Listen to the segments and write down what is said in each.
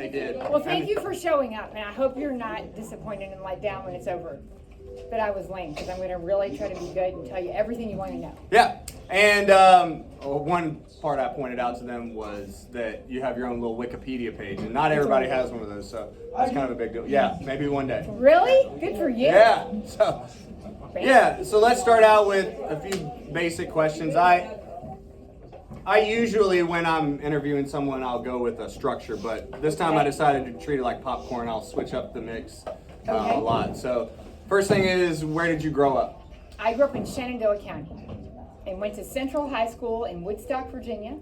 They did. Well, thank you for showing up, and I hope you're not disappointed and let down when it's over. But I was lame, because I'm going to really try to be good and tell you everything you want to know. Yeah, and one part I pointed out to them was that you have your own little Wikipedia page, and not everybody has one of those, so that's kind of a big deal. Yeah, maybe one day. Really? Good for you. Yeah, so let's start out with a few basic questions. I usually, when I'm interviewing someone, I'll go with a structure, but this time I decided to treat it like popcorn. I'll switch up the mix a lot. So first thing is, where did you grow up? I grew up in Shenandoah County and went to Central High School in Woodstock, Virginia.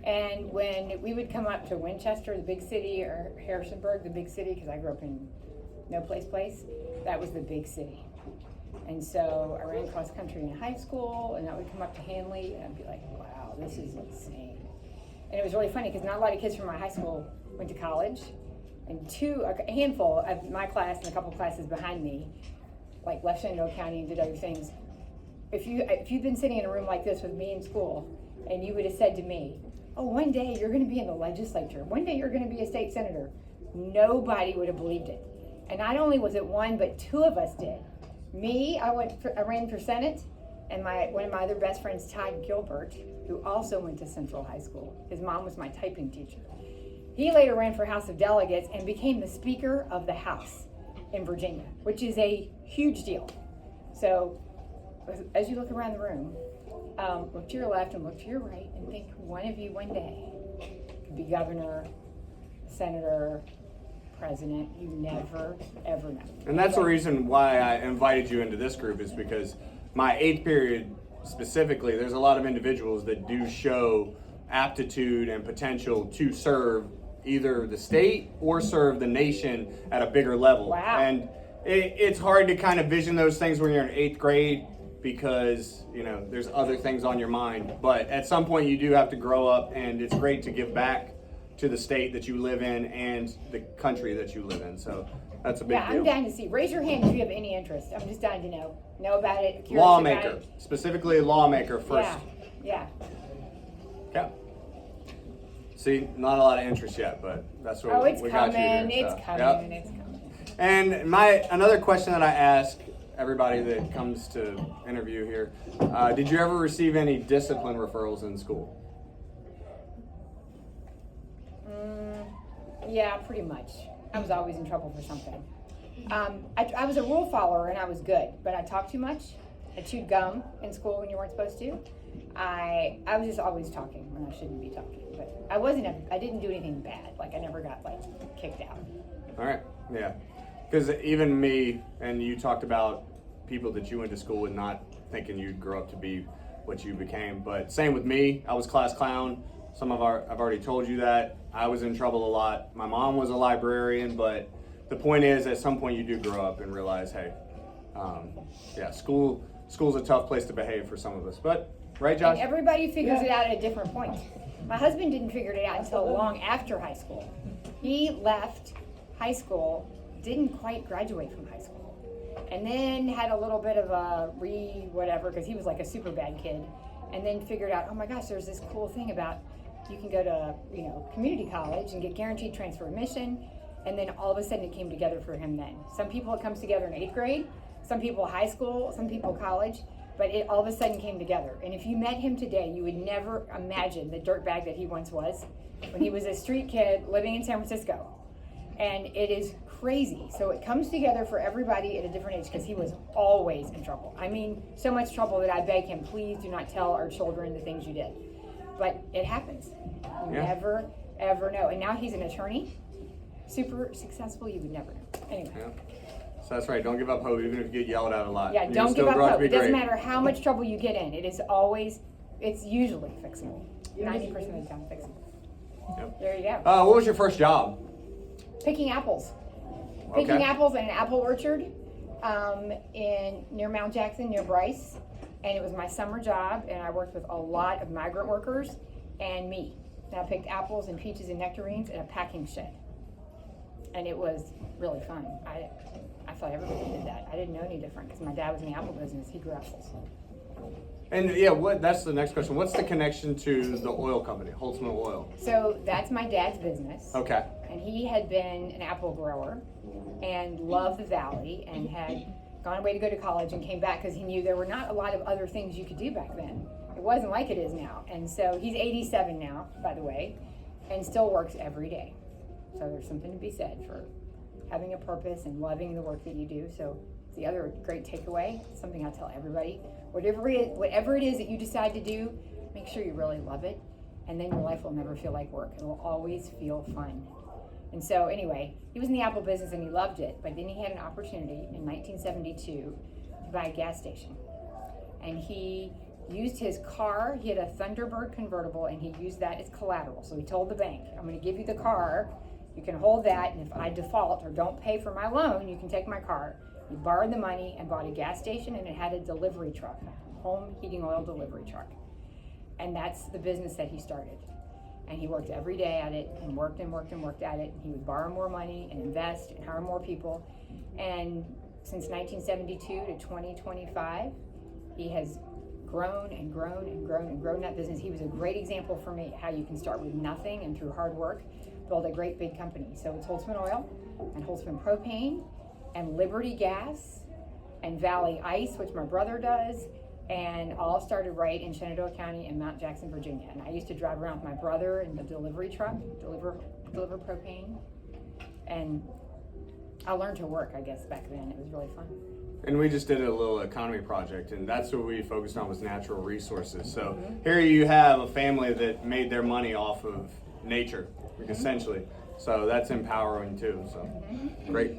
And when we would come up to Winchester, the big city, or Harrisonburg, the big city, because I grew up in no place, that was the big city. And so I ran cross country in high school, and I would come up to Hanley, and I'd be like, wow, this is insane. And it was really funny, because not a lot of kids from my high school went to college. And a handful of my class and a couple classes behind me, like left Shenandoah County and did other things. If you'd been sitting in a room like this with me in school, and you would have said to me, oh, one day you're going to be in the legislature, one day you're going to be a state senator, nobody would have believed it. And not only was it one, but two of us did. Me, I ran for Senate, and one of my other best friends, Todd Gilbert, who also went to Central High School. His mom was my typing teacher. He later ran for House of Delegates and became the Speaker of the House in Virginia, which is a huge deal. So as you look around the room, look to your left and look to your right and think one of you one day could be governor, senator, president. You never, ever know. And that's the reason why I invited you into this group, is because my 8th period specifically, there's a lot of individuals that do show aptitude and potential to serve either the state or serve the nation at a bigger level. Wow. And it's hard to kind of vision those things when you're in 8th grade, because there's other things on your mind. But at some point you do have to grow up, and it's great to give back to the state that you live in and the country that you live in. So that's a big deal. I'm dying to see. Raise your hand if you have any interest. I'm just dying to know about it. Curious Lawmaker, about it. Specifically lawmaker first. Yeah. Okay. See, not a lot of interest yet, but that's what we got you here. It's coming. It's coming. And another question that I ask everybody that comes to interview here, did you ever receive any discipline referrals in school? Yeah, pretty much. I was always in trouble for something. I was a rule follower, and I was good, but I talked too much. I chewed gum in school when you weren't supposed to. I was just always talking when I shouldn't be talking. But I didn't do anything bad. Like, I never got kicked out. All right, yeah. Because even me, and you talked about people that you went to school with not thinking you'd grow up to be what you became. But same with me. I was class clown. I've already told you that. I was in trouble a lot. My mom was a librarian, but the point is, at some point you do grow up and realize, hey, school's a tough place to behave for some of us. But, right, Josh? And everybody figures it out at a different point. My husband didn't figure it out until long after high school. He left high school, didn't quite graduate from high school, and then had a little bit of a whatever, because he was like a super bad kid, and then figured out, oh my gosh, there's this cool thing about you can go to community college and get guaranteed transfer admission, and then all of a sudden it came together for him then. Some people it comes together in 8th grade, some people high school, some people college, but it all of a sudden came together. And if you met him today, you would never imagine the dirtbag that he once was when he was a street kid living in San Francisco. And it is crazy. So it comes together for everybody at a different age, because he was always in trouble. I mean, so much trouble that I beg him, please do not tell our children the things you did. But it happens. You never, ever know. And now he's an attorney, super successful, you would never know. Anyway. Yeah. So that's right. Don't give up hope, even if you get yelled at a lot. Yeah, don't give up hope. It doesn't matter how much trouble you get in. It's usually fixable. 90% of the time fixable. Yep. There you go. What was your first job? Picking apples. Okay. Picking apples in an apple orchard near Mount Jackson, near Bryce. And it was my summer job, and I worked with a lot of migrant workers and me. And I picked apples and peaches and nectarines in a packing shed. And it was really fun. I thought everybody did that. I didn't know any different, because my dad was in the apple business. He grew apples. And that's the next question. What's the connection to the oil company, Holtzman Oil? So that's my dad's business. Okay. And he had been an apple grower and loved the valley and had gone away to go to college and came back because he knew there were not a lot of other things you could do back then. It wasn't like it is now. And so he's 87 now, by the way, and still works every day. So there's something to be said for having a purpose and loving the work that you do. So the other great takeaway, something I tell everybody, whatever it is that you decide to do, make sure you really love it, and then your life will never feel like work. It will always feel fun. And so anyway, he was in the apple business and he loved it, but then he had an opportunity in 1972 to buy a gas station. And he used his car, he had a Thunderbird convertible, and he used that as collateral. So he told the bank, I'm going to give you the car, you can hold that, and if I default or don't pay for my loan, you can take my car. He borrowed the money and bought a gas station, and it had a delivery truck, home heating oil delivery truck. And that's the business that he started. And he worked every day at it and worked and worked and worked at it. And he would borrow more money and invest and hire more people. And since 1972 to 2025, he has grown and grown and grown and grown that business. He was a great example for me how you can start with nothing and through hard work build a great big company. So it's Holtzman Oil and Holtzman Propane and Liberty Gas and Valley Ice, which my brother does, and all started right in Shenandoah County in Mount Jackson, Virginia. And I used to drive around with my brother in the delivery truck, deliver propane. And I learned to work, I guess, back then. It was really fun. And we just did a little economy project, and that's what we focused on was natural resources. So here you have a family that made their money off of nature, essentially. So that's empowering too. So great.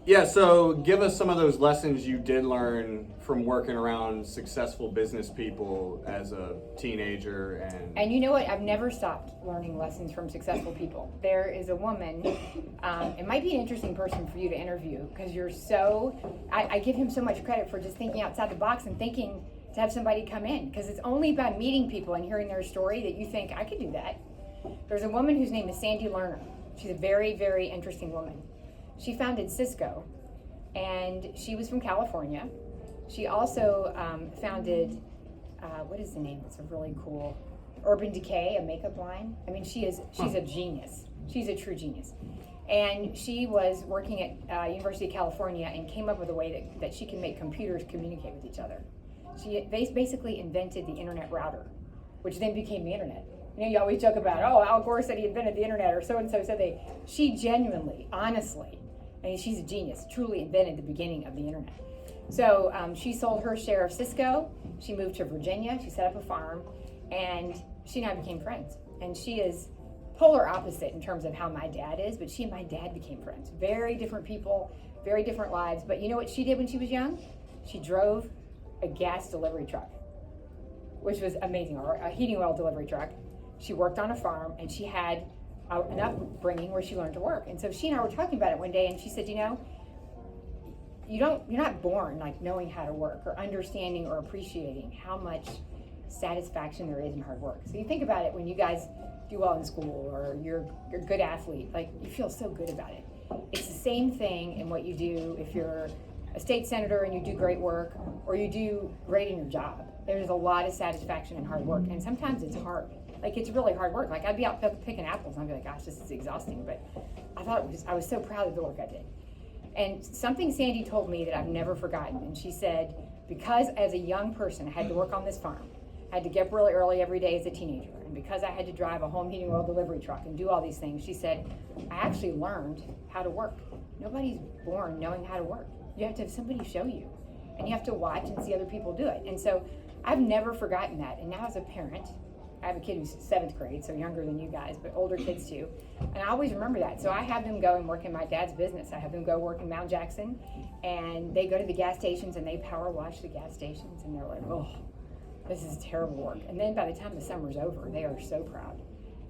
Yeah, so give us some of those lessons you did learn from working around successful business people as a teenager. And you know what? I've never stopped learning lessons from successful people. There is a woman, it might be an interesting person for you to interview because you're I give him so much credit for just thinking outside the box and thinking to have somebody come in because it's only by meeting people and hearing their story that you think, I could do that. There's a woman whose name is Sandy Lerner. She's a very, very interesting woman. She founded Cisco, and she was from California. She also founded, what is the name? It's a really cool, Urban Decay, a makeup line. I mean, she's a genius. She's a true genius. And she was working at University of California and came up with a way that she can make computers communicate with each other. She basically invented the internet router, which then became the internet. You know, you always joke about, oh, Al Gore said he invented the internet, or so-and-so said they. She genuinely, honestly, I mean, she's a genius, truly invented the beginning of the internet. So she sold her share of Cisco. She moved to Virginia. She set up a farm, and she and I became friends. And she is polar opposite in terms of how my dad is, but she and my dad became friends. Very different people, very different lives. But you know what she did when she was young? She drove a gas delivery truck, which was amazing, or a heating oil delivery truck. She worked on a farm, and she had an upbringing where she learned to work. And so she and I were talking about it one day, and she said, you know, you're not born like knowing how to work or understanding or appreciating how much satisfaction there is in hard work. So you think about it when you guys do well in school or you're a good athlete, like you feel so good about it. It's the same thing in what you do if you're a state senator and you do great work or you do great in your job. There's a lot of satisfaction in hard work, and sometimes it's hard. Like, it's really hard work. Like, I'd be out picking apples and I'd be like, gosh, this is exhausting. But I was so proud of the work I did. And something Sandy told me that I've never forgotten. And she said, because as a young person, I had to work on this farm. I had to get up really early every day as a teenager. And because I had to drive a home heating oil delivery truck and do all these things, she said, I actually learned how to work. Nobody's born knowing how to work. You have to have somebody show you. And you have to watch and see other people do it. And so I've never forgotten that. And now as a parent, I have a kid who's 7th grade, so younger than you guys, but older kids too. And I always remember that. So I have them go and work in my dad's business. I have them go work in Mount Jackson, and they go to the gas stations and they power wash the gas stations, and they're like, oh, this is terrible work. And then by the time the summer's over, they are so proud.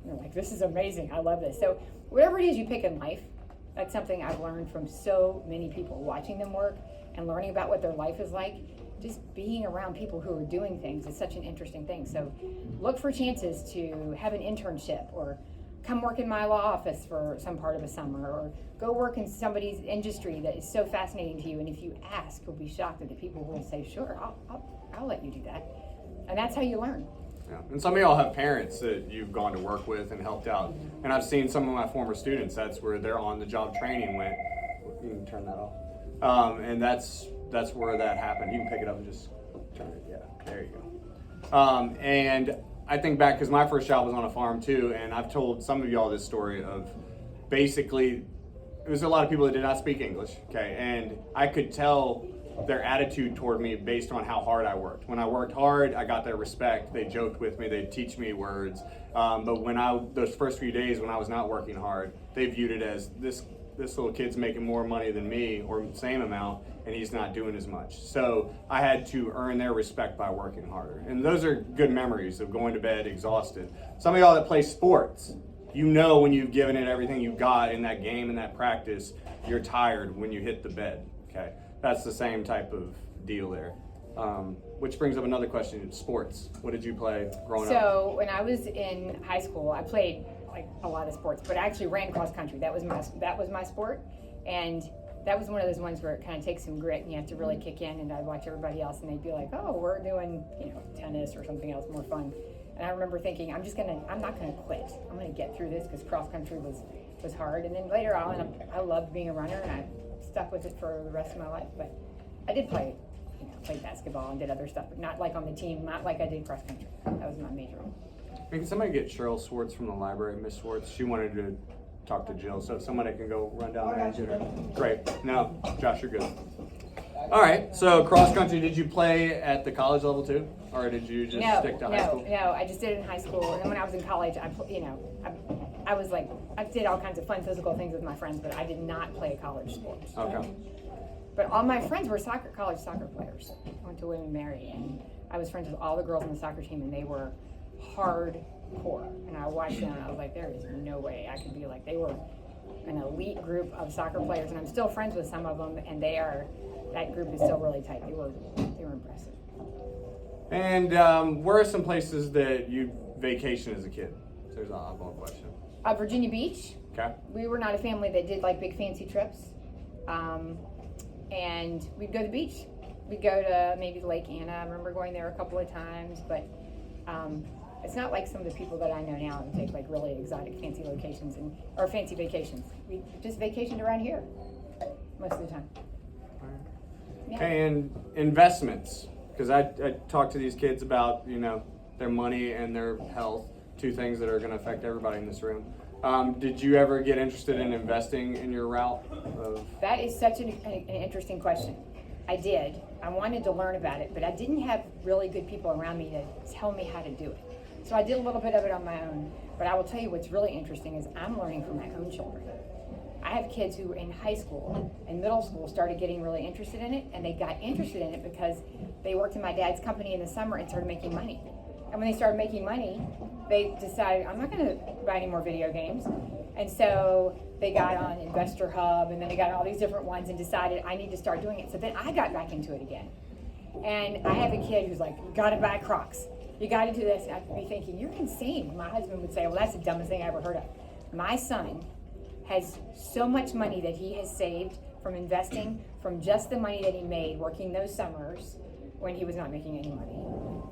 And they're like, this is amazing. I love this. So whatever it is you pick in life, that's something I've learned from so many people, watching them work and learning about what their life is like. Just being around people who are doing things is such an interesting thing. So look for chances to have an internship or come work in my law office for some part of a summer or go work in somebody's industry that is so fascinating to you. And if you ask, you'll be shocked at the people who will say, sure, I'll let you do that. And that's how you learn. Yeah. And some of y'all have parents that you've gone to work with and helped out. And I've seen some of my former students, that's where their on-the-job training went. You can turn that off. And that's where that happened. You can pick it up and just turn it. Yeah, there you go. And I think back, because my first job was on a farm too, and I've told some of y'all this story of basically, it was a lot of people that did not speak English, okay? And I could tell their attitude toward me based on how hard I worked. When I worked hard, I got their respect. They joked with me. They'd teach me words. But when those first few days when I was not working hard, they viewed it as this little kid's making more money than me, or the same amount, and he's not doing as much. So I had to earn their respect by working harder. And those are good memories of going to bed exhausted. Some of y'all that play sports, you know when you've given it everything you've got in that game, in that practice, you're tired when you hit the bed, okay? That's the same type of deal there. Which brings up another question, sports. What did you play growing up? So when I was in high school, I played like a lot of sports, but I actually ran cross country. That was my sport. And that was one of those ones where it kind of takes some grit and you have to really kick in. And I'd watch everybody else and they'd be like, oh, we're doing, tennis or something else more fun. And I remember thinking, I'm not gonna quit. I'm gonna get through this because cross country was hard. And then later on, I loved being a runner and I stuck with it for the rest of my life. But I did play, played basketball and did other stuff, but not like on the team, not like I did cross country. That was my major. Can somebody get Cheryl Swartz from the library, Miss Swartz? She wanted to talk to Jill, so if somebody can go run down there and get her. Great. No, Josh, you're good. All right, so cross country, did you play at the college level too? Or did you just stick to high school? No, I just did it in high school. And then when I was in college, I did all kinds of fun physical things with my friends, but I did not play college sports. Okay. But all my friends were college soccer players. I went to William and Mary, and I was friends with all the girls on the soccer team, and they were hardcore. And I watched them, and I was like, there is no way I could be like, they were an elite group of soccer players, and I'm still friends with some of them, and that group is still really tight. They were impressive. And where are some places that you vacation as a kid? So there's an oddball question. Virginia Beach. Okay. We were not a family that did like big fancy trips. And we'd go to the beach. We'd go to maybe Lake Anna. I remember going there a couple of times, but it's not like some of the people that I know now who take like really exotic fancy locations or fancy vacations. We just vacationed around here most of the time. Yeah. And investments, because I talk to these kids about their money and their health, two things that are going to affect everybody in this room. Did you ever get interested in investing in your route? That is such an interesting question. I did. I wanted to learn about it, but I didn't have really good people around me to tell me how to do it. So I did a little bit of it on my own, but I will tell you what's really interesting is I'm learning from my own children. I have kids who in high school and middle school started getting really interested in it, and they got interested in it because they worked in my dad's company in the summer and started making money. And when they started making money, they decided, I'm not going to buy any more video games. And so they got on Investor Hub, and then they got on all these different ones and decided, I need to start doing it. So then I got back into it again. And I have a kid who's like, you got to buy Crocs. You got to do this. And I'd be thinking, you're insane. My husband would say, well, that's the dumbest thing I ever heard of. My son has so much money that he has saved from investing, from just the money that he made working those summers when he was not making any money.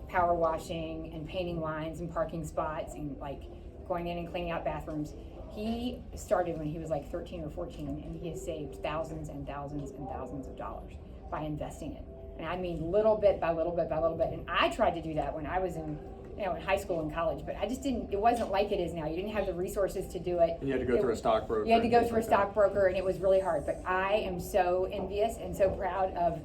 Power washing and painting lines and parking spots and like going in and cleaning out bathrooms. He started when he was like 13 or 14, and he has saved thousands and thousands and thousands of dollars by investing it. And I mean little bit by little bit by little bit. And I tried to do that when I was in high school and college, but I just didn't, it wasn't like it is now. You didn't have the resources to do it. And you had to go through a stockbroker. You had to go through a stockbroker, and it was really hard. But I am so envious and so proud of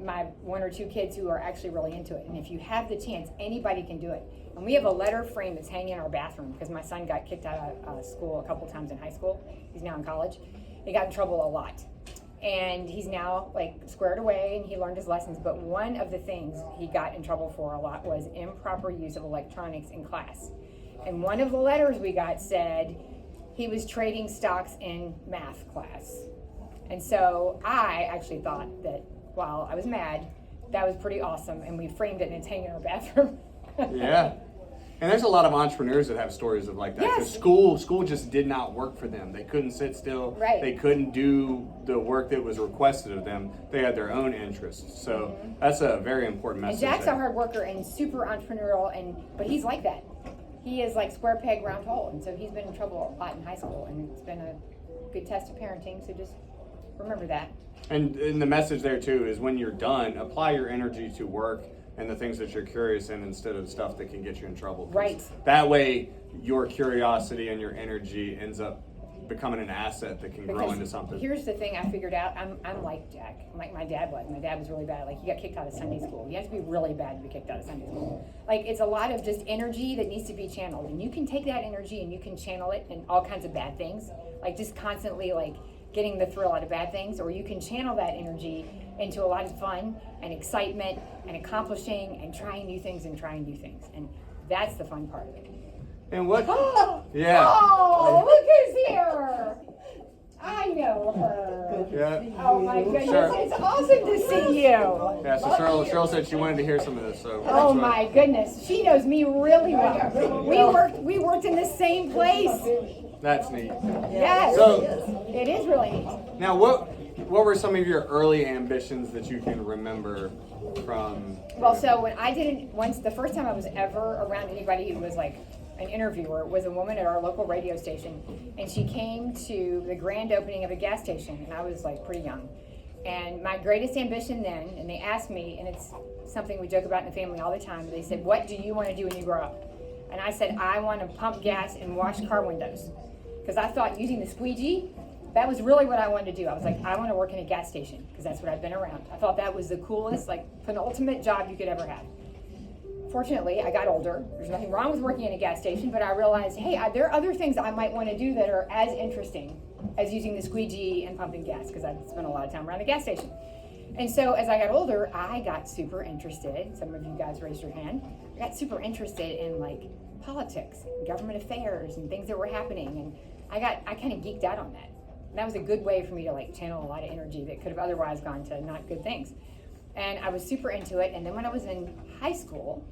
my one or two kids who are actually really into it. And if you have the chance, anybody can do it. And we have a letter frame that's hanging in our bathroom because my son got kicked out of school a couple times in high school. He's now in college. He got in trouble a lot. And he's now like squared away and he learned his lessons. But one of the things he got in trouble for a lot was improper use of electronics in class. And one of the letters we got said he was trading stocks in math class. And so I actually thought that while I was mad, that was pretty awesome. And we framed it and it's hanging in our bathroom. Yeah. And there's a lot of entrepreneurs that have stories of like that. Yes. Because school just did not work for them. They couldn't sit still. Right. They couldn't do the work that was requested of them. They had their own interests. So that's a very important And message. Jack's there. a hard worker and super entrepreneurial, but he's like that. He is like square peg, round hole. And so he's been in trouble a lot in high school. And it's been a good test of parenting. So just remember that. And the message there too is when you're done, apply your energy to work and the things that you're curious in instead of stuff that can get you in trouble. 'Cause Right. That way, your curiosity and your energy ends up becoming an asset that can grow Because into something. here's the thing I figured out. I'm like Jack, like my dad was. My dad was really bad. Like he got kicked out of Sunday school. You have to be really bad to be kicked out of Sunday school. Like it's a lot of just energy that needs to be channeled, and you can take that energy and you can channel it in all kinds of bad things. Like just constantly like getting the thrill out of bad things, or you can channel that energy into a lot of fun and excitement and accomplishing and trying new things, and that's the fun part of it. And what? Yeah. Oh, look who's here! I know her. Yeah. Oh my goodness, Sure. it's awesome to see you. Yeah, so Cheryl said she wanted to hear some of this. So Oh my goodness, she knows me really well. We worked in the same place. That's neat. Yes, So it is really neat. now, what were some of your early ambitions that you can remember from? Well, so when I didn't, the first time I was ever around anybody who was like an interviewer was a woman at our local radio station, and she came to the grand opening of a gas station, and I was like pretty young. And my greatest ambition then, and they asked me, and it's something we joke about in the family all the time, they said, what do you want to do when you grow up? And I said, I want to pump gas and wash car windows. Because I thought using the squeegee, that was really what I wanted to do. I was like, I want to work in a gas station, because that's what I've been around. I thought that was the coolest, like penultimate job you could ever have. Fortunately, I got older. There's nothing wrong with working in a gas station, but I realized, hey, there are other things I might want to do that are as interesting as using the squeegee and pumping gas, because I've spent a lot of time around the gas station. And so as I got older, I got super interested. Some of you guys raised your hand. I got super interested in like politics, government affairs, and things that were happening. And I kind of geeked out on that. And that was a good way for me to like channel a lot of energy that could have otherwise gone to not good things. And I was super into it. And then when I was in high school,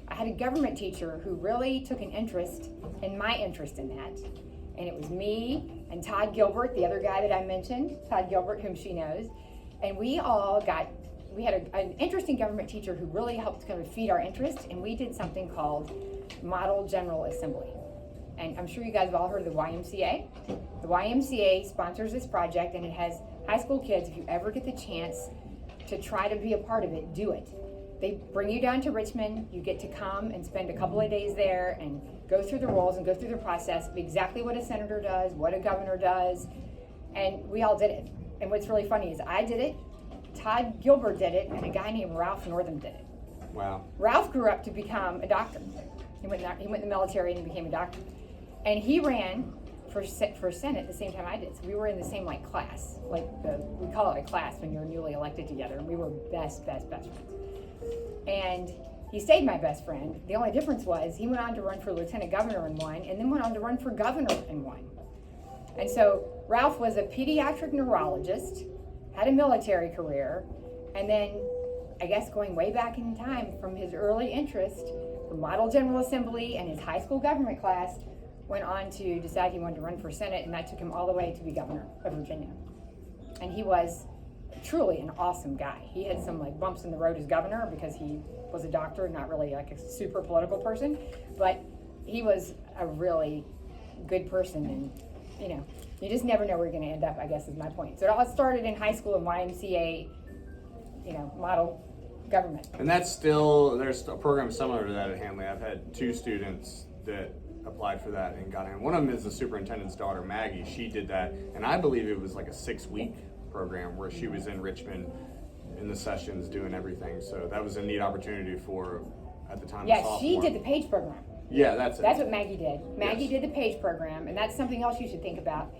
I had a government teacher who really took an interest in my interest in that. And it was me and Todd Gilbert, the other guy that I mentioned, Todd Gilbert, whom she knows. And we had an interesting government teacher who really helped kind of feed our interest. And we did something called Model General Assembly. And I'm sure you guys have all heard of the YMCA. The YMCA sponsors this project, and it has high school kids. If you ever get the chance to try to be a part of it, do it. They bring you down to Richmond. You get to come and spend a couple of days there and go through the roles and go through the process of exactly what a senator does, what a governor does, and we all did it. And what's really funny is I did it, Todd Gilbert did it, and a guy named Ralph Northam did it. Wow. Ralph grew up to become a doctor. He went in the military and became a doctor. And he ran for Senate at the same time I did. So we were in the same like class, we call it a class when you're newly elected together. And we were best friends. And he stayed my best friend. The only difference was he went on to run for lieutenant governor in one, and then went on to run for governor in one. And so Ralph was a pediatric neurologist, had a military career, and then I guess going way back in time from his early interest for Model General Assembly and his high school government class, went on to decide he wanted to run for Senate, and that took him all the way to be governor of Virginia. And he was truly an awesome guy. He had some like bumps in the road as governor because he was a doctor, not really like a super political person, but he was a really good person, and you just never know where you're going to end up, I guess is my point. So it all started in high school in YMCA, model government. And there's a program similar to that at Hanley. I've had 2 students that applied for that and got in. One of them is the superintendent's daughter, Maggie. She did that, and I believe it was like a 6-week program where she was in Richmond in the sessions doing everything. So that was a neat opportunity for, at the time, Yeah, a sophomore. she did the PAGE program. Yeah, that's it. That's what Maggie did. Maggie Yes. did the PAGE program, and that's something else you should think about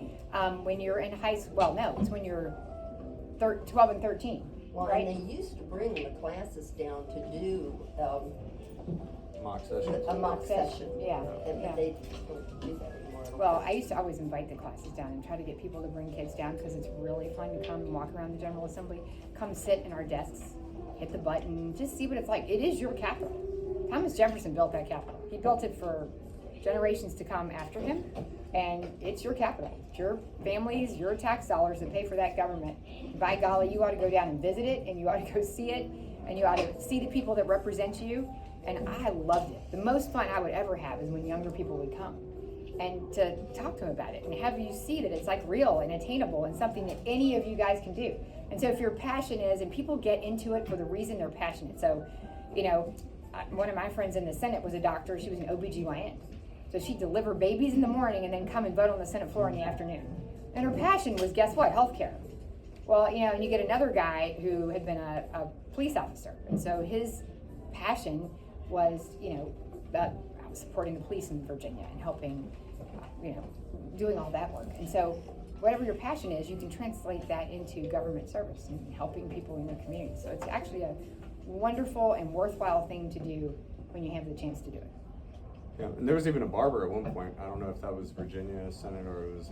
when you're in high school. Well, no, it's when you're 12 and 13, Well, right? and they used to bring the classes down to do mock sessions. a mock session. Yeah, And yeah. they don't do that anymore. Well, I used to always invite the classes down and try to get people to bring kids down because it's really fun to come and walk around the General Assembly, come sit in our desks, hit the button, just see what it's like. It is your capital. Thomas Jefferson built that Capitol. He built it for generations to come after him, and it's your capital. It's your families, your tax dollars that pay for that government. By golly, you ought to go down and visit it, and you ought to go see it, and you ought to see the people that represent you. And I loved it. The most fun I would ever have is when younger people would come and to talk to them about it and have you see that it's like real and attainable and something that any of you guys can do. And so if your passion is, and people get into it for the reason they're passionate. So, you know, one of my friends in the Senate was a doctor. She was an OBGYN. So she'd deliver babies in the morning and then come and vote on the Senate floor in the afternoon. And her passion was, guess what? Healthcare. Well, you know, and you get another guy who had been a police officer. And so his passion was, you know, that supporting the police in Virginia and helping, you know, doing all that work. And so whatever your passion is, you can translate that into government service and helping people in your community. So it's actually a wonderful and worthwhile thing to do when you have the chance to do it. Yeah, and there was even a barber at one point. I don't know if that was Virginia Senate or it was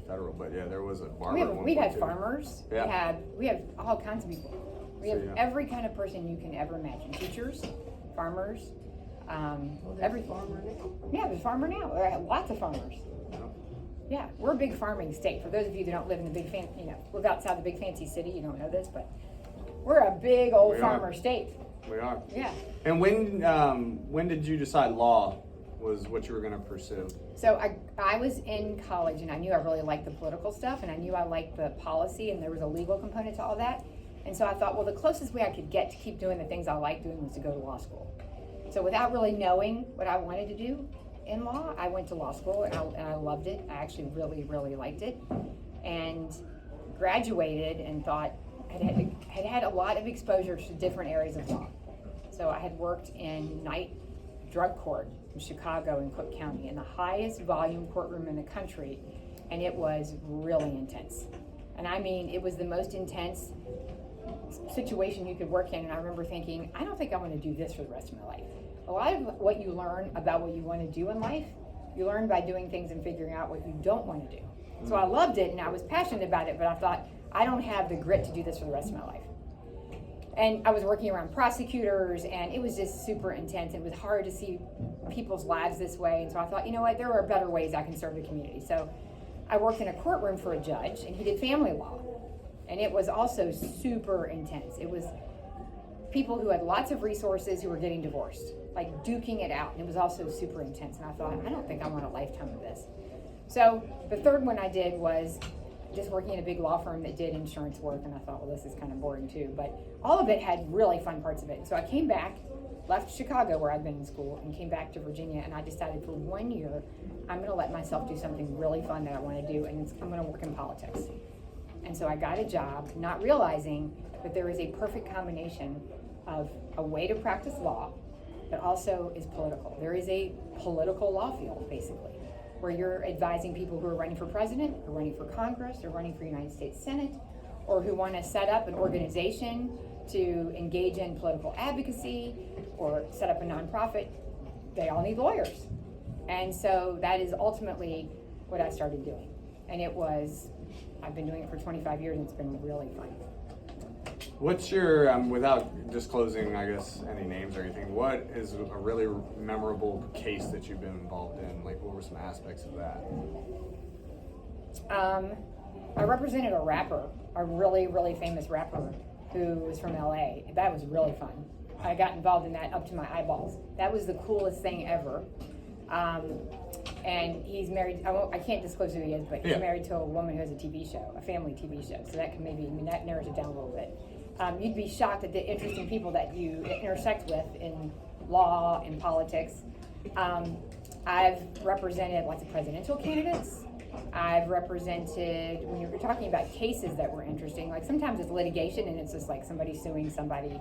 federal, but yeah, there was a barber at one point. We had too. Farmers. Yeah. We have all kinds of people. We have every kind of person you can ever imagine. Teachers, farmers, every farmer now. Yeah, there's a farmer now. There are lots of farmers. Yeah, we're a big farming state. For those of you that don't live in the big you know, live outside the big fancy city, you don't know this, but we're a big old farmer state. We are. Yeah. And when did you decide law was what you were going to pursue? So I was in college and I knew I really liked the political stuff and I knew I liked the policy and there was a legal component to all that. And so I thought, well, the closest way I could get to keep doing the things I like doing was to go to law school. So without really knowing what I wanted to do in law, I went to law school and I loved it. I actually really, really liked it and graduated and thought had had a lot of exposure to different areas of law. So I had worked in night drug court in Chicago and Cook County in the highest volume courtroom in the country, and it was really intense. And I mean, it was the most intense situation you could work in, and I remember thinking, I don't think I want to do this for the rest of my life. A lot of what you learn about what you want to do in life, you learn by doing things and figuring out what you don't want to do. So I loved it and I was passionate about it, but I thought, I don't have the grit to do this for the rest of my life. And I was working around prosecutors and it was just super intense. It was hard to see people's lives this way. And so I thought, you know what, there are better ways I can serve the community. So I worked in a courtroom for a judge and he did family law. And it was also super intense. It was people who had lots of resources who were getting divorced, like duking it out. And it was also super intense. And I thought, I don't think I want a lifetime of this. So the third one I did was just working in a big law firm that did insurance work, and I thought, well, this is kind of boring too. But all of it had really fun parts of it. So I came back, left Chicago where I'd been in school, and came back to Virginia, and I decided for 1 year, I'm going to let myself do something really fun that I want to do, and I'm going to work in politics. And so I got a job, not realizing that there is a perfect combination of a way to practice law that also is political. There is a political law field, basically, where you're advising people who are running for president, or running for Congress, or running for United States Senate, or who want to set up an organization to engage in political advocacy, or set up a nonprofit. They all need lawyers. And so that is ultimately what I started doing. And I've been doing it for 25 years and it's been really fun. What's your, without disclosing, I guess, any names or anything, what is a really memorable case that you've been involved in? Like, what were some aspects of that? I represented a rapper, a really, really famous rapper who was from LA. That was really fun. I got involved in that up to my eyeballs. That was the coolest thing ever. And he's married, I can't disclose who he is, but he's married to a woman who has a TV show, a family TV show. So that can that narrows it down a little bit. You'd be shocked at the interesting people that you intersect with in law and politics. I've represented lots of presidential candidates. I've represented, when you're talking about cases that were interesting, like sometimes it's litigation and it's just like somebody suing somebody.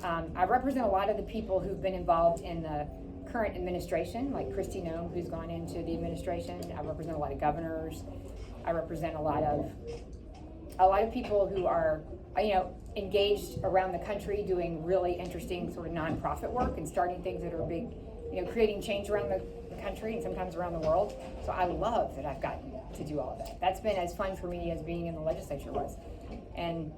I represent a lot of the people who've been involved in the current administration, like Kristi Noem, who's gone into the administration. I represent a lot of governors. I represent a lot of people who are, engaged around the country doing really interesting sort of nonprofit work and starting things that are big, creating change around the country and sometimes around the world. So I love that I've gotten to do all of that. That's been as fun for me as being in the legislature was. And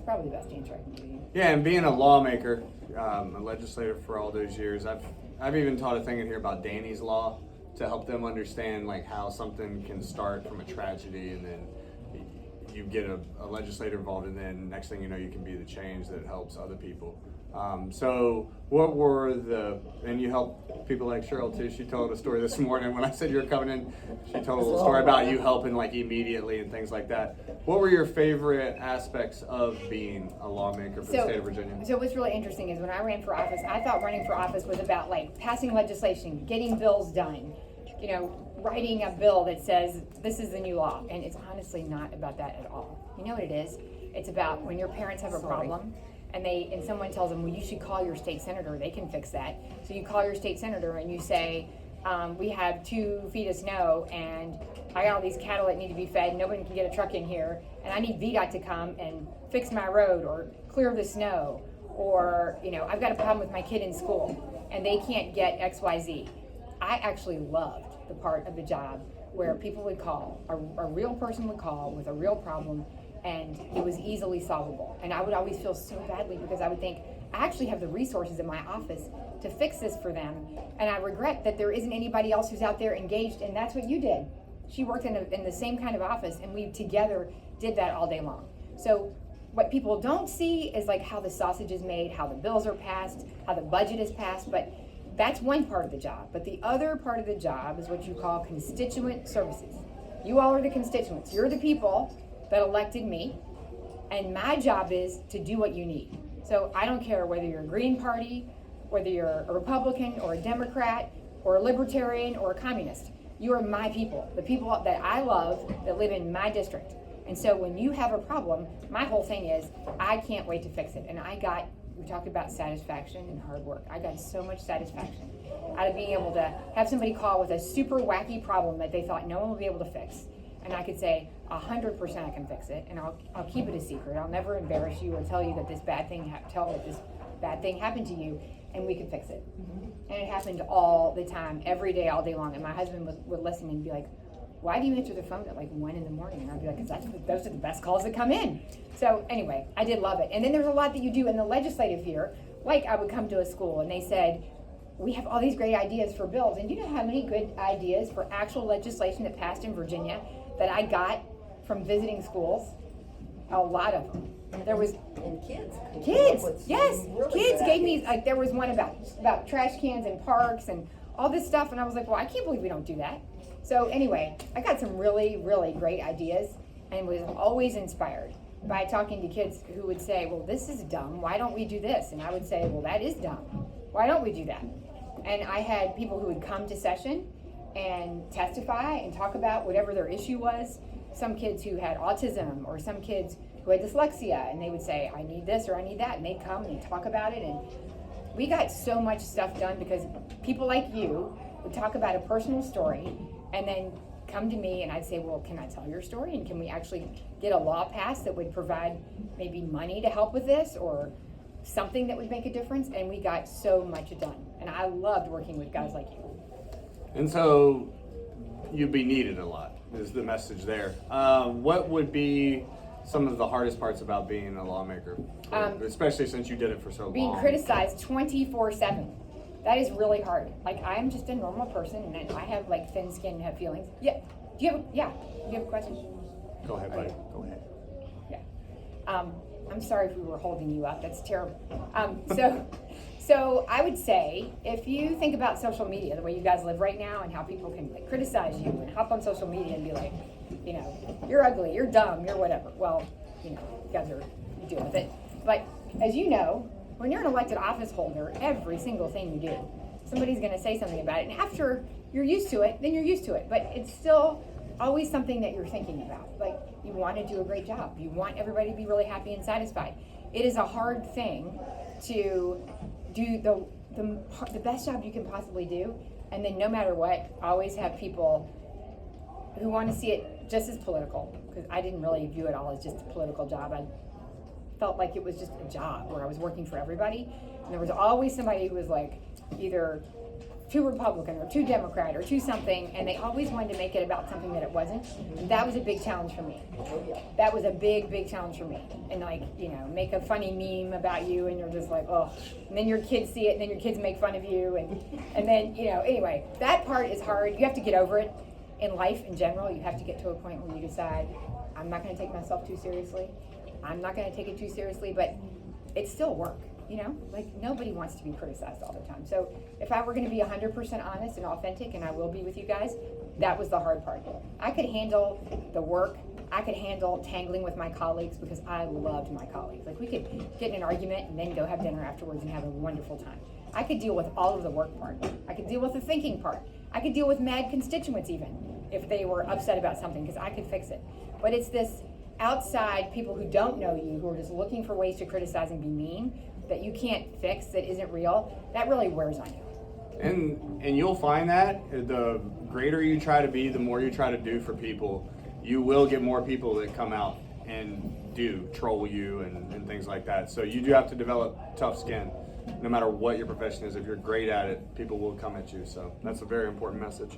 It's probably the best answer I can give you. Yeah, and being a lawmaker, a legislator for all those years, I've even taught a thing in here about Danny's Law to help them understand like how something can start from a tragedy, and then you get a legislator involved, and then next thing you know, you can be the change that helps other people. So what were and you help people like Cheryl too. She told a story this morning when I said you were coming in. She told a story about you helping like immediately and things like that. What were your favorite aspects of being a lawmaker for the state of Virginia? So what's really interesting is when I ran for office, I thought running for office was about like passing legislation, getting bills done, writing a bill that says this is the new law. And it's honestly not about that at all. You know what it is? It's about when your parents have a problem and someone tells them, well, you should call your state senator, they can fix that. So you call your state senator and you say, we have 2 feet of snow and I got all these cattle that need to be fed, nobody can get a truck in here, and I need VDOT to come and fix my road or clear the snow, or I've got a problem with my kid in school and they can't get XYZ. I actually loved the part of the job where people would call, a real person would call with a real problem, and it was easily solvable. And I would always feel so badly because I would think, I actually have the resources in my office to fix this for them, and I regret that there isn't anybody else who's out there engaged, and that's what you did. She worked in the same kind of office, and we together did that all day long. So what people don't see is like how the sausage is made, how the bills are passed, how the budget is passed, but that's one part of the job. But the other part of the job is what you call constituent services. You all are the constituents. You're the people that elected me, and my job is to do what you need. So I don't care whether you're a Green Party, whether you're a Republican or a Democrat or a Libertarian or a Communist. You are my people, the people that I love that live in my district. And so when you have a problem, my whole thing is I can't wait to fix it. And we talked about satisfaction and hard work. I got so much satisfaction out of being able to have somebody call with a super wacky problem that they thought no one would be able to fix. And I could say 100% I can fix it, and I'll keep it a secret. I'll never embarrass you or tell you that this bad thing happened to you, and we can fix it. Mm-hmm. And it happened all the time, every day, all day long. And my husband would listen and be like, why do you answer the phone at like 1 a.m? And I'd be like, because those are the best calls that come in. So anyway, I did love it. And then there's a lot that you do in the legislative year. Like I would come to a school and they said, we have all these great ideas for bills. And you know how many good ideas for actual legislation that passed in Virginia that I got from visiting schools? A lot of them. There was kids, yes, really kids gave me like there was one about trash cans and parks and all this stuff, and I was like, well, I can't believe we don't do that. So anyway, I got some really, really great ideas and was always inspired by talking to kids who would say, well, this is dumb, why don't we do this? And I would say, well, that is dumb, why don't we do that? And I had people who would come to session and testify and talk about whatever their issue was. Some kids who had autism or some kids who had dyslexia, and they would say, I need this or I need that, and they'd come and they'd talk about it. And we got so much stuff done because people like you would talk about a personal story and then come to me, and I'd say, well, can I tell your story? And can we actually get a law passed that would provide maybe money to help with this or something that would make a difference? And we got so much done. And I loved working with guys like you. And so you'd be needed a lot, is the message there. What would be some of the hardest parts about being a lawmaker, especially since you did it for so long? Being criticized 24/7. That is really hard. Like, I'm just a normal person, and I have like thin skin and have feelings. Yeah. Do you have a question? Go ahead, buddy. Go ahead. Yeah. I'm sorry if we were holding you up. That's terrible. So I would say, if you think about social media, the way you guys live right now, and how people can like criticize you and hop on social media and be like, you're ugly, you're dumb, you're whatever. Well, you guys you deal with it. But as you know, when you're an elected office holder, every single thing you do, somebody's going to say something about it. And after you're used to it, then you're used to it. But it's still always something that you're thinking about. Like, you want to do a great job. You want everybody to be really happy and satisfied. It is a hard thing to do the best job you can possibly do. And then no matter what, always have people who want to see it just as political. Because I didn't really view it all as just a political job. I felt like it was just a job where I was working for everybody. And there was always somebody who was like either too Republican or too Democrat or too something, and they always wanted to make it about something that it wasn't. And that was a big challenge for me. That was a big challenge for me. And like, you know, make a funny meme about you, and you're just like, oh. And then your kids see it, and then your kids make fun of you, and then, you know, anyway, that part is hard. You have to get over it. In life in general, you have to get to a point where you decide, I'm not going to take myself too seriously. I'm not going to take it too seriously, but it's still work. You know, like nobody wants to be criticized all the time. So if I were going to be 100% honest and authentic, and I will be with you guys, that was the hard part. I could handle the work. I could handle tangling with my colleagues because I loved my colleagues. Like we could get in an argument and then go have dinner afterwards and have a wonderful time. I could deal with all of the work part. I could deal with the thinking part. I could deal with mad constituents even if they were upset about something because I could fix it. But it's this outside people who don't know you, who are just looking for ways to criticize and be mean, that you can't fix, that isn't real, that really wears on you. And you'll find that the greater you try to be, the more you try to do for people, you will get more people that come out and do troll you and things like that. So you do have to develop tough skin. No matter what your profession is, if you're great at it, people will come at you. So that's a very important message.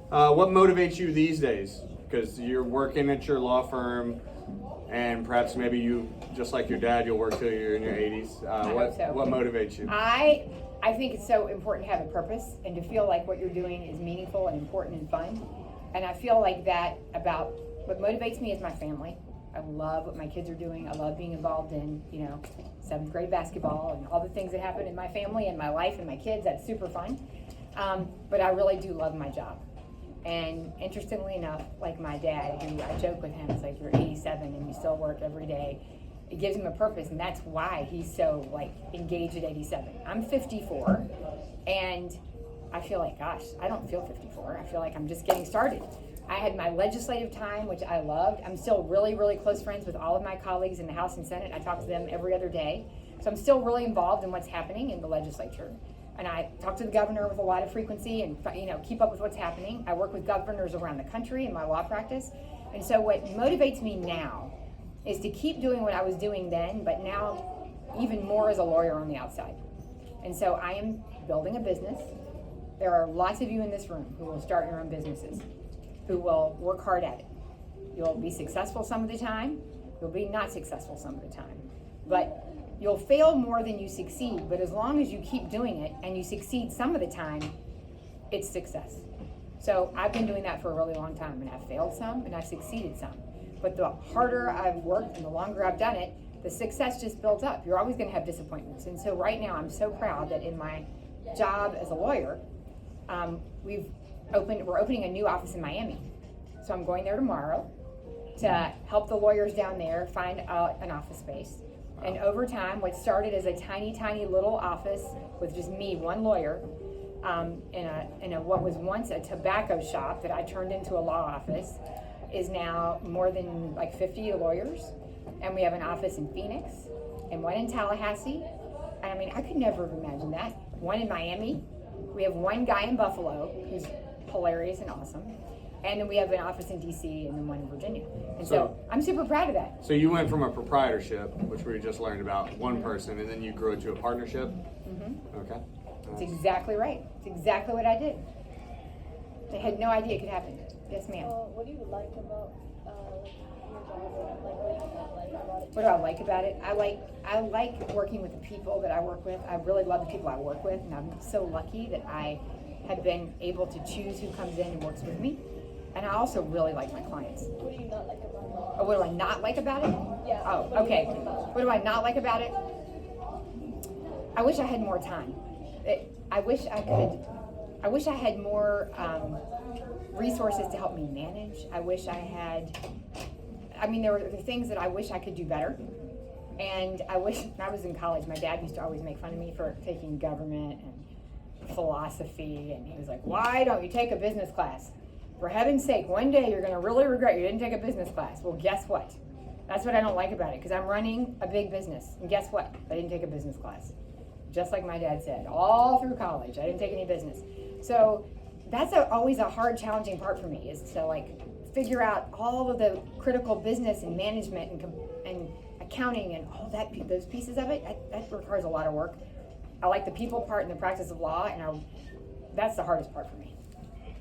What motivates you these days? Because you're working at your law firm, and perhaps maybe you, just like your dad, you'll work till you're in your 80s. What motivates you? I think it's so important to have a purpose and to feel like what you're doing is meaningful and important and fun. And I feel like that about what motivates me is my family. I love what my kids are doing. I love being involved in, you know, 7th grade basketball and all the things that happen in my family and my life and my kids. That's super fun. But I really do love my job. And interestingly enough, like my dad, who I joke with him, it's like, you're 87 and you still work every day. It gives him a purpose, and that's why he's so like engaged at 87. I'm 54, and I feel like, gosh, I don't feel 54. I feel like I'm just getting started. I had my legislative time, which I loved. I'm still really, really close friends with all of my colleagues in the House and Senate. I talk to them every other day. So I'm still really involved in what's happening in the legislature. And I talk to the governor with a lot of frequency and, you know, keep up with what's happening. I work with governors around the country in my law practice. And so what motivates me now is to keep doing what I was doing then, but now even more as a lawyer on the outside. And so I am building a business. There are lots of you in this room who will start your own businesses, who will work hard at it. You'll be successful some of the time. You'll be not successful some of the time. But you'll fail more than you succeed, but as long as you keep doing it and you succeed some of the time, it's success. So I've been doing that for a really long time, and I've failed some and I've succeeded some. But the harder I've worked and the longer I've done it, the success just builds up. You're always gonna have disappointments. And so right now I'm so proud that in my job as a lawyer, we're opening a new office in Miami. So I'm going there tomorrow to help the lawyers down there find an office space. And over time, what started as a tiny, tiny little office with just me, one lawyer, in a what was once a tobacco shop that I turned into a law office, is now more than like 50 lawyers. And we have an office in Phoenix and one in Tallahassee. And I mean, I could never have imagined that. One in Miami. We have one guy in Buffalo who's hilarious and awesome. And then we have an office in DC and then one in Virginia. And so I'm super proud of that. So you went from a proprietorship, which we just learned about, one person, and then you grew it to a partnership? Mm-hmm. Okay. That's exactly right. It's exactly what I did. I had no idea it could happen. Yes, ma'am. What do you like about your job? Like, what do you not like about it? What do I like about it? I like working with the people that I work with. I really love the people I work with, and I'm so lucky that I have been able to choose who comes in and works with me. And I also really like my clients. What do you not like about it? Oh, what do I not like about it? Yeah. Oh, okay. What do I not like about it? I wish I had more time. I wish I had more resources to help me manage. I wish I had, there were things that I wish I could do better. And I wish, when I was in college, my dad used to always make fun of me for taking government and philosophy. And he was like, why don't you take a business class? For heaven's sake, one day you're going to really regret you didn't take a business class. Well, guess what? That's what I don't like about it, because I'm running a big business. And guess what? I didn't take a business class. Just like my dad said, all through college, I didn't take any business. So that's always a hard, challenging part for me, is to figure out all of the critical business and management and accounting and all that, those pieces of it. That requires a lot of work. I like the people part and the practice of law, and that's the hardest part for me.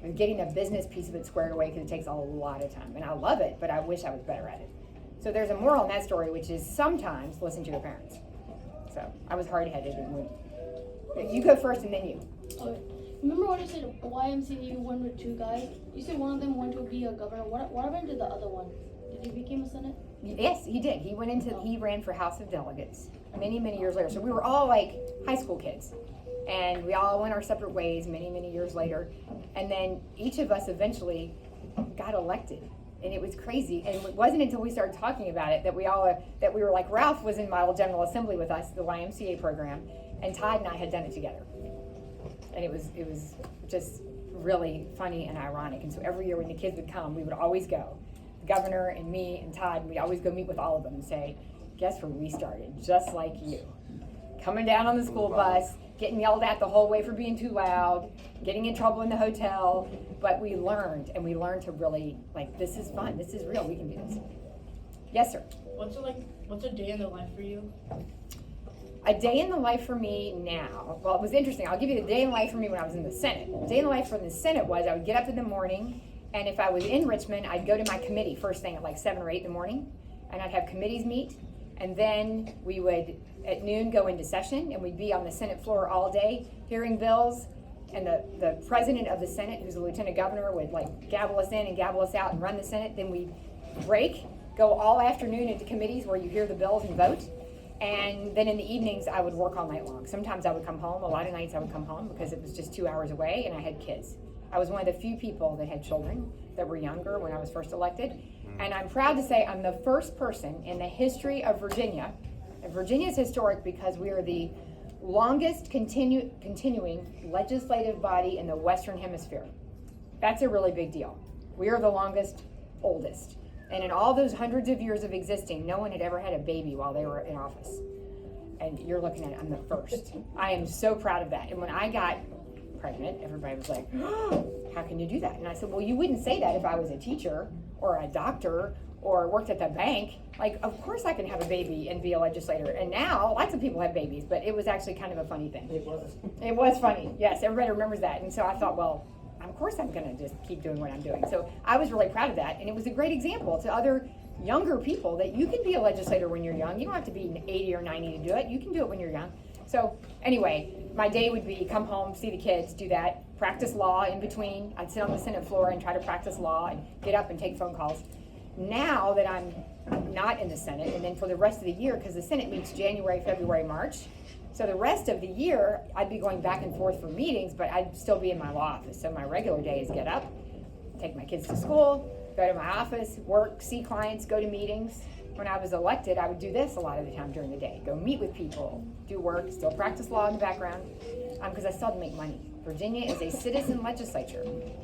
And getting the business piece of it squared away, because it takes a lot of time. And I love it, but I wish I was better at it. So there's a moral in that story, which is sometimes listen to your parents. So I was hard-headed and went. You go first and then you. Okay. Remember when you said YMCA you went with 2 guys? You said one of them went to be a governor. What happened to the other one? Did he become a Senate? Yes, he did. He ran for House of Delegates many, many years later. So we were all like high school kids. And we all went our separate ways many, many years later. And then each of us eventually got elected. And it was crazy. And it wasn't until we started talking about it that we were like, Ralph was in my old General Assembly with us, the YMCA program, and Todd and I had done it together. And it was just really funny and ironic. And so every year when the kids would come, we would always go. The governor and me and Todd, we'd always go meet with all of them and say, guess where we started? Just like you. Coming down on the school bus, getting yelled at the whole way for being too loud, getting in trouble in the hotel, but we learned to really, like, this is fun, this is real, we can do this. Yes, sir? What's a day in the life for you? A day in the life for me now, well, it was interesting. I'll give you the day in life for me when I was in the Senate. The day in the life from the Senate was I would get up in the morning, and if I was in Richmond, I'd go to my committee first thing at like 7 or 8 in the morning, and I'd have committees meet, and then we would at noon go into session, and we'd be on the Senate floor all day hearing bills, and the president of the Senate, who's the lieutenant governor, would like gavel us in and gavel us out and run the Senate. Then we'd break, go all afternoon into committees where you hear the bills and vote. And then in the evenings, I would work all night long. Sometimes I would come home. A lot of nights I would come home because it was just 2 hours away, and I had kids. I was one of the few people that had children that were younger when I was first elected. And I'm proud to say I'm the first person in the history of Virginia. And Virginia is historic because we are the longest continuing legislative body in the Western Hemisphere. That's a really big deal. We are the longest, oldest. And in all those hundreds of years of existing, no one had ever had a baby while they were in office. And you're looking at it, I'm the first. I am so proud of that. And when I got pregnant, everybody was like, oh, how can you do that? And I said, well, you wouldn't say that if I was a teacher or a doctor or worked at the bank. Like, of course I can have a baby and be a legislator. And now, lots of people have babies, but it was actually kind of a funny thing. It was funny, yes, everybody remembers that. And so I thought, well, of course I'm gonna just keep doing what I'm doing. So I was really proud of that, and it was a great example to other younger people that you can be a legislator when you're young. You don't have to be 80 or 90 to do it. You can do it when you're young. So anyway, my day would be come home, see the kids, do that, practice law in between. I'd sit on the Senate floor and try to practice law and get up and take phone calls. Now that I'm not in the Senate, and then for the rest of the year, because the Senate meets January, February, March, so the rest of the year, I'd be going back and forth for meetings, but I'd still be in my law office. So my regular day is get up, take my kids to school, go to my office, work, see clients, go to meetings. When I was elected, I would do this a lot of the time during the day. Go meet with people, do work, still practice law in the background, because I still had to make money. Virginia is a citizen legislature.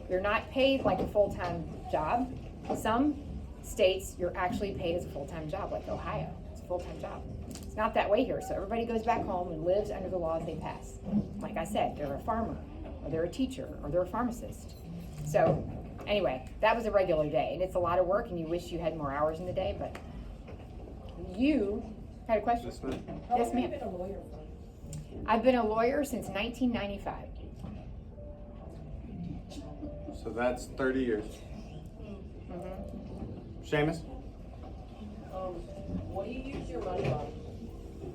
You're not paid like a full-time job. Some states, you're actually paid as a full-time job, like Ohio. It's a full-time job. It's not that way here, so everybody goes back home and lives under the laws they pass. Like I said, they're a farmer, or they're a teacher, or they're a pharmacist. So anyway, that was a regular day, and it's a lot of work, and you wish you had more hours in the day, but you had a question? Yes, ma'am. Yes, ma'am. How long have you been a lawyer for? I've been a lawyer since 1995. So that's 30 years. Seamus? What do you use your money on?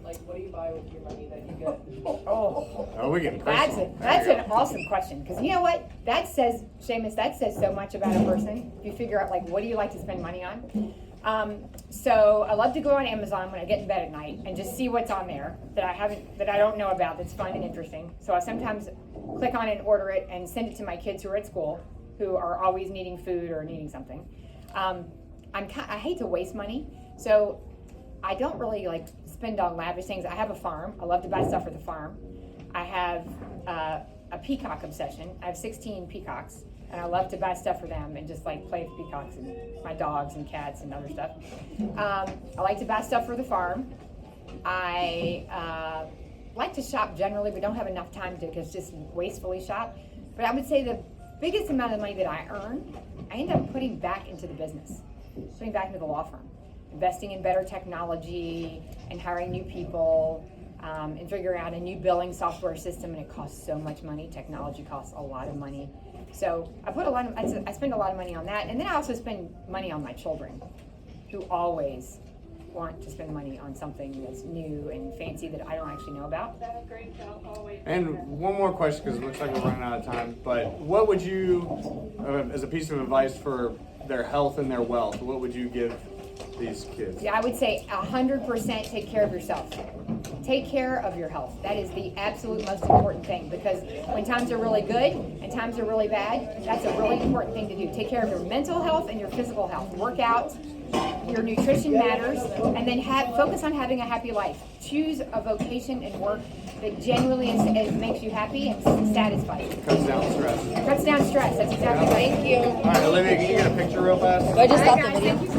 Like, what do you buy with your money that you get? Oh, we getting that's personal. that's There you an go. awesome question, because you know what? That says, Seamus, that says so much about a person. If you figure out, like, what do you like to spend money on? So I love to go on Amazon when I get in bed at night and just see what's on there that I don't know about, that's fun and interesting. So I sometimes click on it and order it and send it to my kids who are at school, who are always needing food or needing something. I hate to waste money, so I don't really like spend on lavish things. I have a farm. I love to buy stuff for the farm. I have a peacock obsession. I have 16 peacocks, and I love to buy stuff for them and just like play with peacocks and my dogs and cats and other stuff. I like to buy stuff for the farm. I like to shop generally, but don't have enough time to just wastefully shop. But I would say the biggest amount of money that I earn, I end up putting back into the business, putting back into the law firm, investing in better technology and hiring new people. and figuring out a new billing software system, and it costs so much money. Technology costs a lot of money. So I spend a lot of money on that, and then I also spend money on my children, who always want to spend money on something that's new and fancy that I don't actually know about. That's great, I'll always. And one more question, because it looks like we're running out of time. But what would you, as a piece of advice for their health and their wealth, what would you give these kids? Yeah, I would say 100% take care of yourself. Take care of your health. That is the absolute most important thing, because when times are really good and times are really bad, that's a really important thing to do. Take care of your mental health and your physical health. Work out. Your nutrition matters, and then focus on having a happy life. Choose a vocation and work that genuinely makes you happy and satisfies you. Cuts down stress. Cuts down stress. That's exactly right. Thank you. All right, Olivia, can you get a picture real fast? I just All thought right, the guys, video. thank you for